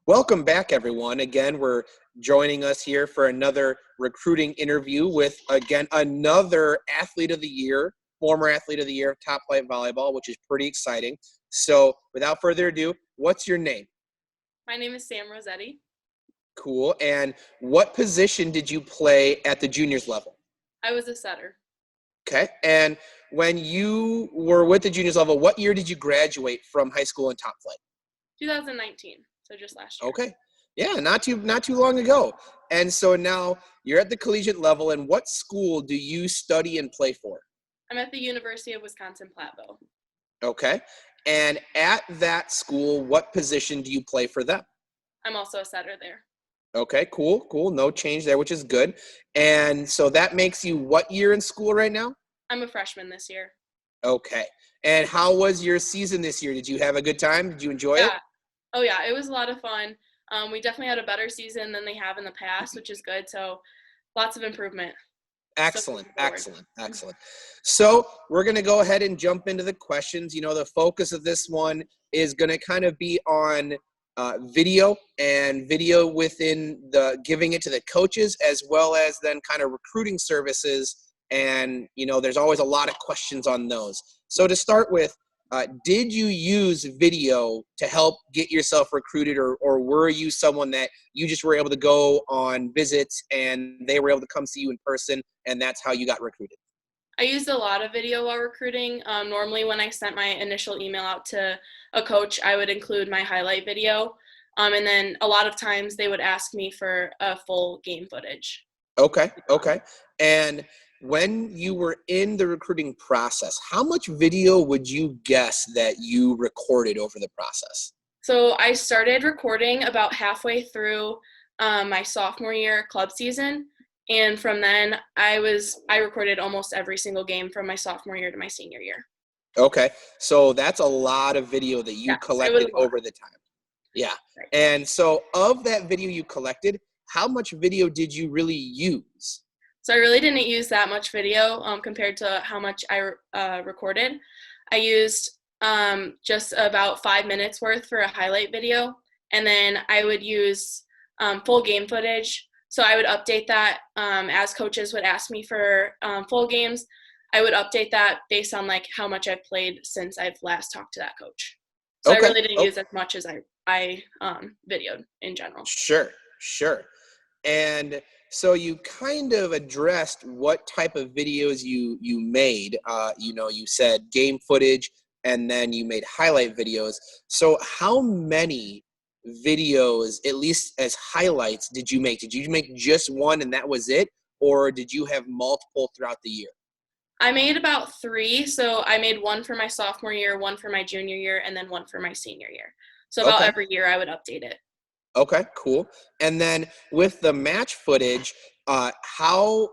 Welcome back, everyone. Again, we're joining us here for another recruiting interview with, again, another athlete of the year, former athlete of the year of Top Flight Volleyball, which is pretty exciting. So without further ado, what's your name? My name is Sam Rossetti. Cool. And what position did you play at the juniors level? I was a setter. Okay. And when you were with the juniors level, what year did you graduate from high school in Top Flight? 2019, so just last year. Okay. Yeah, not too long ago. And so now you're at the collegiate level, and what school do you study and play for? I'm at the University of Wisconsin-Platteville. Okay. And at that school, what position do you play for them? I'm also a setter there. Okay, cool. No change there, which is good. And so that makes you what year in school right now? I'm a freshman this year. Okay. And how was your season this year? Did you have a good time? Did you enjoy it? Oh yeah, it was a lot of fun. We definitely had a better season than they have in the past, which is good. So lots of improvement. Excellent. So we're going to go ahead and jump into the questions. You know, the focus of this one is going to kind of be on video and video within the giving it to the coaches, as well as then kind of recruiting services. And, you know, there's always a lot of questions on those. So to start with, did you use video to help get yourself recruited, or were you someone that you just were able to go on visits and they were able to come see you in person, and that's how you got recruited? I used a lot of video while recruiting. Normally when I sent my initial email out to a coach, I would include my highlight video. And then a lot of times they would ask me for a full game footage. Okay. And when you were in the recruiting process, how much video would you guess that you recorded over the process? So I started recording about halfway through my sophomore year club season. And from then I recorded almost every single game from my sophomore year to my senior year. Okay. So that's a lot of video that you collected over the time. Yeah. Right. And so of that video you collected, how much video did you really use? So I really didn't use that much video compared to how much I recorded. I used just about 5 minutes worth for a highlight video, and then I would use full game footage. So I would update that as coaches would ask me for full games. I would update that based on like how much I've played since I've last talked to that coach. So Okay. I really didn't use as much as I videoed in general. Sure. And so you kind of addressed what type of videos you made. You know, you said game footage, and then you made highlight videos. So how many videos, at least as highlights, did you make? Did you make just one and that was it? Or did you have multiple throughout the year? I made about 3. So I made one for my sophomore year, one for my junior year, and then one for my senior year. So about Okay. every year I would update it. Okay, cool. And then with the match footage, how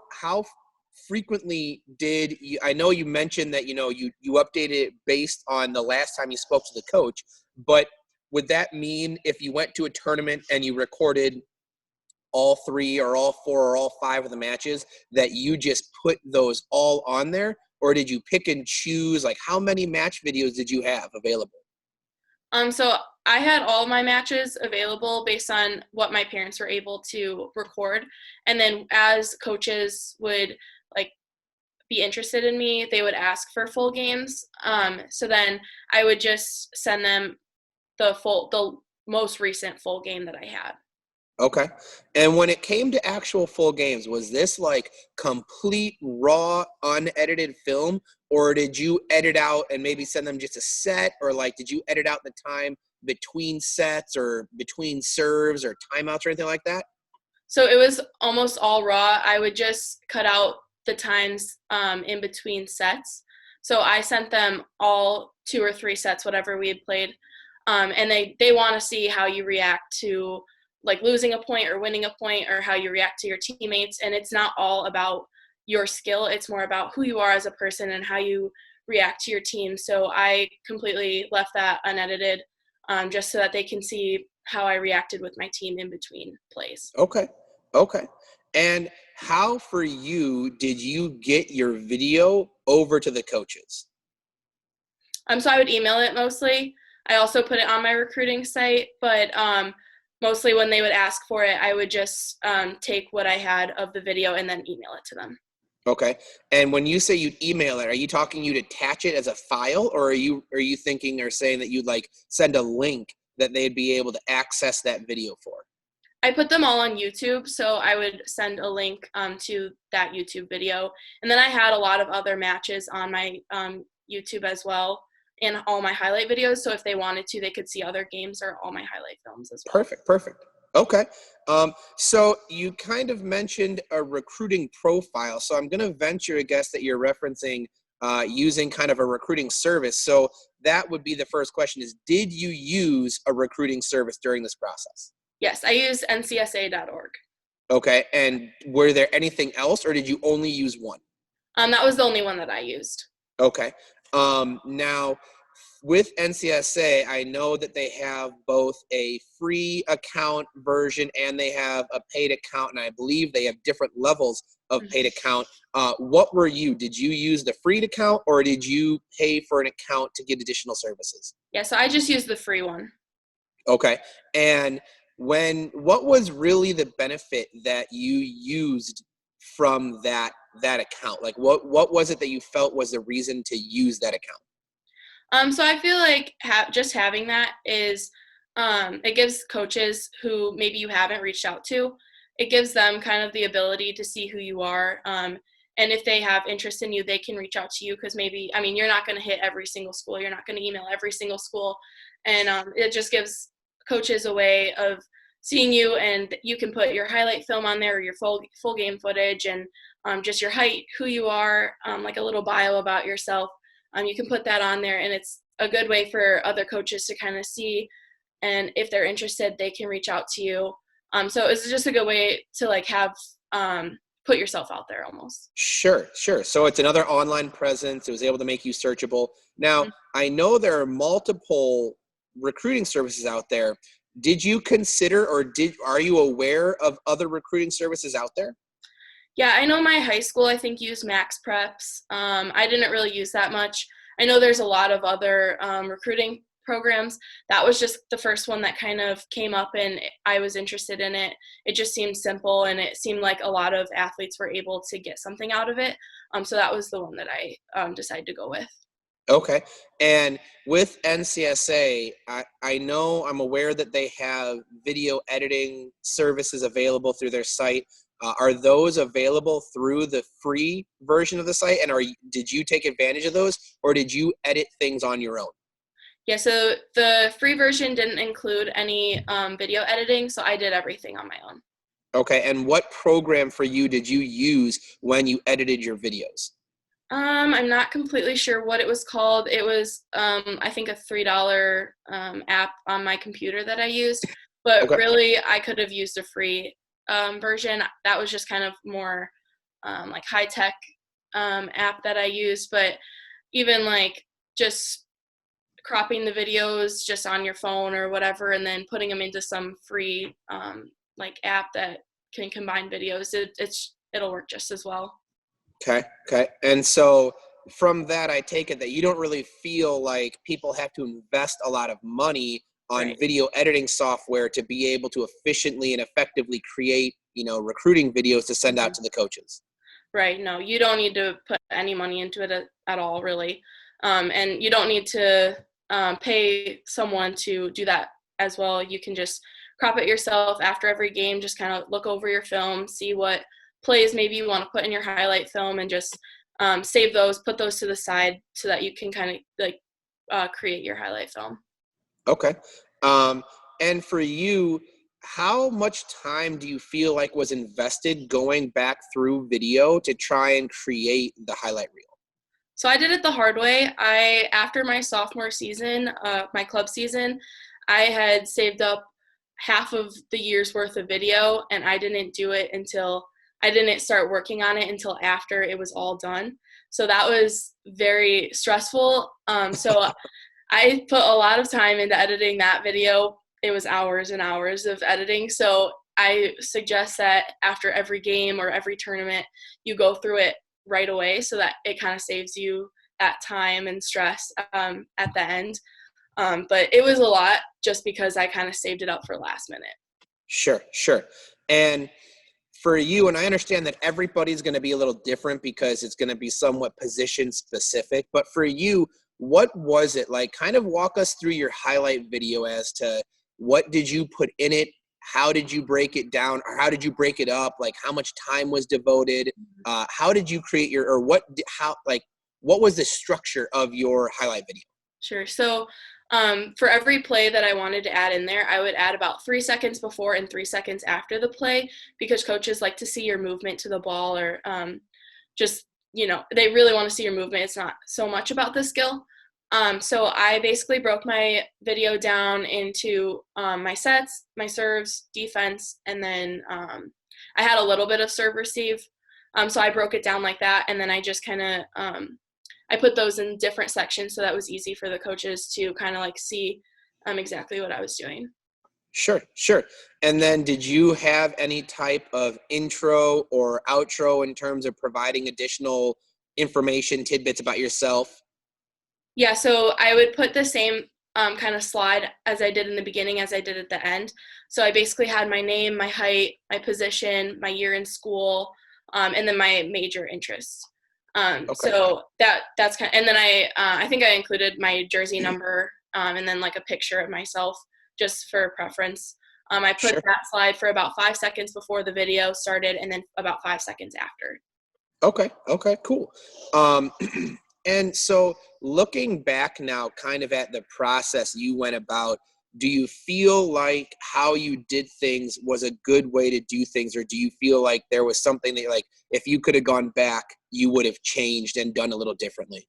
frequently did you? I know you mentioned that you updated it based on the last time you spoke to the coach, but would that mean if you went to a tournament and you recorded all 3 or all 4 or all 5 of the matches, that you just put those all on there, or did you pick and choose? Like, how many match videos did you have available? So I had all my matches available based on what my parents were able to record. And then as coaches would like be interested in me, they would ask for full games. So then I would just send them the most recent full game that I had. Okay. And when it came to actual full games, was this like complete raw, unedited film, or did you edit out and maybe send them just a set, or like did you edit out the time between sets or between serves or timeouts or anything like that? So it was almost all raw. I would just cut out the times in between sets. So I sent them all 2 or 3 sets, whatever we had played. And they want to see how you react to like losing a point or winning a point, or how you react to your teammates. And it's not all about your skill. It's more about who you are as a person and how you react to your team. So I completely left that unedited just so that they can see how I reacted with my team in between plays. Okay. And how for you did you get your video over to the coaches? So I would email it mostly. I also put it on my recruiting site, but mostly when they would ask for it, I would just take what I had of the video and then email it to them. Okay. And when you say you'd email it, are you talking you'd attach it as a file, or are you thinking or saying that you'd like send a link that they'd be able to access that video for? I put them all on YouTube, so I would send a link to that YouTube video. And then I had a lot of other matches on my YouTube as well, and all my highlight videos. So if they wanted to, they could see other games or all my highlight films as well. Perfect, perfect. Okay. So you kind of mentioned a recruiting profile. So I'm going to venture a guess that you're referencing using kind of a recruiting service. So that would be the first question is, did you use a recruiting service during this process? Yes, I use ncsa.org. Okay. And were there anything else, or did you only use one? That was the only one that I used. Okay. Now, with NCSA, I know that they have both a free account version and they have a paid account, and I believe they have different levels of paid account. What were you? Did you use the free account, or did you pay for an account to get additional services? Yeah, so I just used the free one. Okay. And what was really the benefit that you used from that account? Like what was it that you felt was the reason to use that account? So I feel like just having that is, it gives coaches who maybe you haven't reached out to, it gives them kind of the ability to see who you are. And if they have interest in you, they can reach out to you because maybe, I mean, you're not going to hit every single school. You're not going to email every single school. And it just gives coaches a way of seeing you, and you can put your highlight film on there or your full game footage, and just your height, who you are, like a little bio about yourself. You can put that on there, and it's a good way for other coaches to kind of see, and if they're interested, they can reach out to you. So it's just a good way to like have put yourself out there almost. Sure, sure. So it's another online presence. It was able to make you searchable. Now, I know there are multiple recruiting services out there. Did you consider, or are you aware of other recruiting services out there? Yeah, I know my high school, I think, used Max Preps. I didn't really use that much. I know there's a lot of other recruiting programs. That was just the first one that kind of came up, and I was interested in it. It just seemed simple, and it seemed like a lot of athletes were able to get something out of it. So that was the one that I decided to go with. Okay. And with NCSA, I'm aware that they have video editing services available through their site. Are those available through the free version of the site? And did you take advantage of those, or did you edit things on your own? Yeah, so the free version didn't include any video editing, so I did everything on my own. Okay. And what program for you did you use when you edited your videos? I'm not completely sure what it was called. It was, I think, a $3 app on my computer that I used, but Okay. really I could have used a free version. That was just kind of more like high-tech app that I used, but even like just cropping the videos just on your phone or whatever, and then putting them into some free like app that can combine videos, it'll work just as well. Okay. Okay. And so from that, I take it that you don't really feel like people have to invest a lot of money on Right. video editing software to be able to efficiently and effectively create, recruiting videos to send out Mhm. to the coaches. Right. No, you don't need to put any money into it at all, really. And you don't need to pay someone to do that as well. You can just crop it yourself after every game, just kind of look over your film, see what plays maybe you want to put in your highlight film, and just save those, put those to the side so that you can kind of like create your highlight film. Okay. Um, and for you, how much time do you feel like was invested going back through video to try and create the highlight reel? So I did it the hard way. After my sophomore season, my club season, I had saved up half of the year's worth of video, and I didn't start working on it until after it was all done. So that was very stressful. So I put a lot of time into editing that video. It was hours and hours of editing. So I suggest that after every game or every tournament, you go through it right away so that it kind of saves you that time and stress at the end. But it was a lot just because I kind of saved it up for last minute. Sure, sure. And for you, and I understand that everybody's going to be a little different because it's going to be somewhat position specific, but for you, what was it like? Kind of walk us through your highlight video as to what did you put in it? How did you break it down, or how did you break it up? Like, how much time was devoted? How did you create your, or what was the structure of your highlight video? Sure. So for every play that I wanted to add in there, I would add about 3 seconds before and 3 seconds after the play, because coaches like to see your movement to the ball, or just, they really want to see your movement. It's not so much about the skill. So I basically broke my video down into my sets, my serves, defense, and then I had a little bit of serve receive. So I broke it down like that, and then I just kind of I put those in different sections, so that was easy for the coaches to kind of like see exactly what I was doing. Sure, sure. And then did you have any type of intro or outro in terms of providing additional information, tidbits about yourself? Yeah, so I would put the same kind of slide as I did in the beginning as I did at the end. So I basically had my name, my height, my position, my year in school, and then my major interests. Okay, So that's kind of, and then I think I included my jersey number, and then like a picture of myself just for preference. I put sure. that slide for about 5 seconds before the video started, and then about 5 seconds after. Okay, okay, cool. Um, and so looking back now, kind of at the process you went about, do you feel like how you did things was a good way to do things, or do you feel like there was something that, like, if you could have gone back, you would have changed and done a little differently?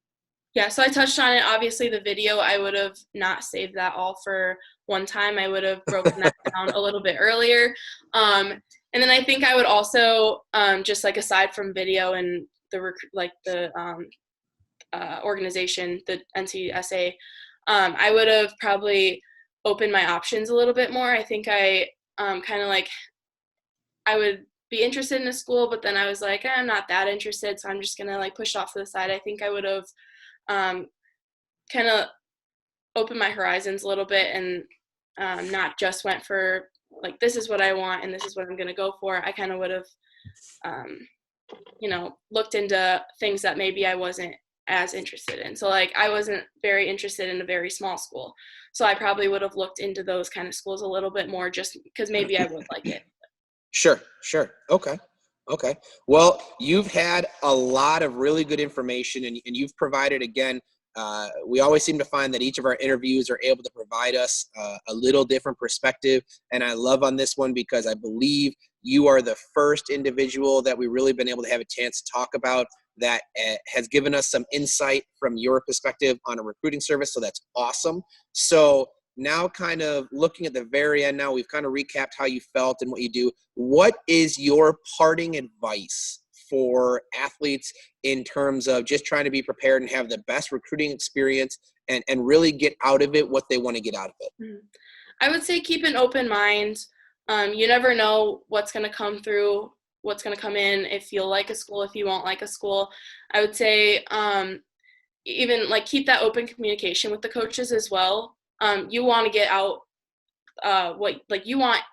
Yeah, so I touched on it. Obviously, the video, I would have not saved that all for one time. I would have broken that down a little bit earlier. And then I think I would also, just like aside from video and the organization, the NCSA, I would have probably opened my options a little bit more. I think I kind of like I would be interested in a school, but then I was like, I'm not that interested, so I'm just gonna like push it off to the side. I think I would have um, kind of opened my horizons a little bit, and not just went for like this is what I want and this is what I'm gonna go for. I kind of would have um, looked into things that maybe I wasn't as interested in. So like I wasn't very interested in a very small school. So I probably would have looked into those kind of schools a little bit more just because maybe I would like it. Sure, sure. Okay. Okay. Well, you've had a lot of really good information, and you've provided, again, we always seem to find that each of our interviews are able to provide us a little different perspective. And I love on this one because I believe you are the first individual that we've really been able to have a chance to talk about that has given us some insight from your perspective on a recruiting service. So that's awesome. So now, kind of looking at the very end now, we've kind of recapped how you felt and what you do. What is your parting advice for athletes in terms of just trying to be prepared and have the best recruiting experience and really get out of it what they want to get out of it? Mhm. I would say keep an open mind. You never know what's going to come through, what's going to come in, if you'll like a school, if you won't like a school. I would say even like keep that open communication with the coaches as well. You want to get out what you want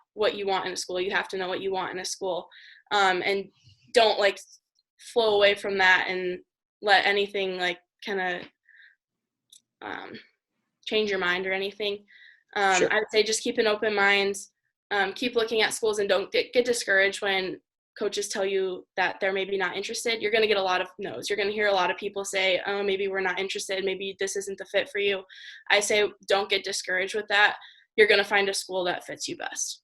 in a school. You have to know what you want in a school, and don't like flow away from that and let anything like kind of change your mind or anything. Sure. I would say just keep an open mind, keep looking at schools, and don't get discouraged when coaches tell you that they're maybe not interested. You're going to get a lot of no's. You're going to hear a lot of people say, oh, maybe we're not interested. Maybe this isn't the fit for you. I say don't get discouraged with that. You're going to find a school that fits you best.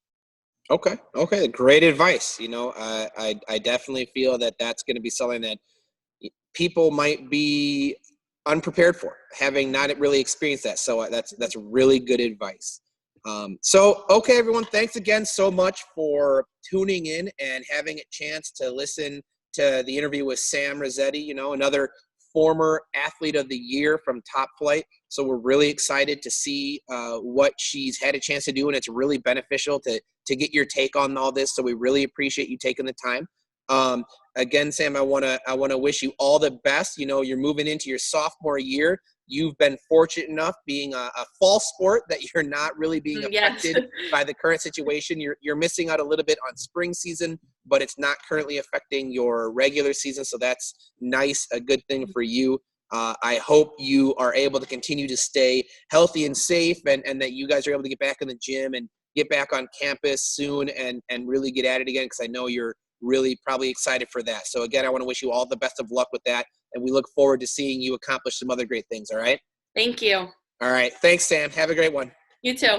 Okay. Okay. Great advice. I definitely feel that that's going to be something that people might be unprepared for, having not really experienced that. So that's really good advice. So, okay, everyone, thanks again so much for tuning in and having a chance to listen to the interview with Sam Rossetti, another former athlete of the year from Top Flight. So we're really excited to see what she's had a chance to do, and it's really beneficial to get your take on all this. So we really appreciate you taking the time. Again, Sam, I want to wish you all the best. You're moving into your sophomore year. you've been fortunate enough, being a fall sport, that you're not really being Yes. affected by the current situation. You're missing out a little bit on spring season, but it's not currently affecting your regular season. So that's nice, a good thing for you. I hope you are able to continue to stay healthy and safe, and that you guys are able to get back in the gym and get back on campus soon and really get at it again, because I know you're really probably excited for that. So again, I want to wish you all the best of luck with that, and we look forward to seeing you accomplish some other great things, all right? Thank you. All right. Thanks, Sam. Have a great one. You too.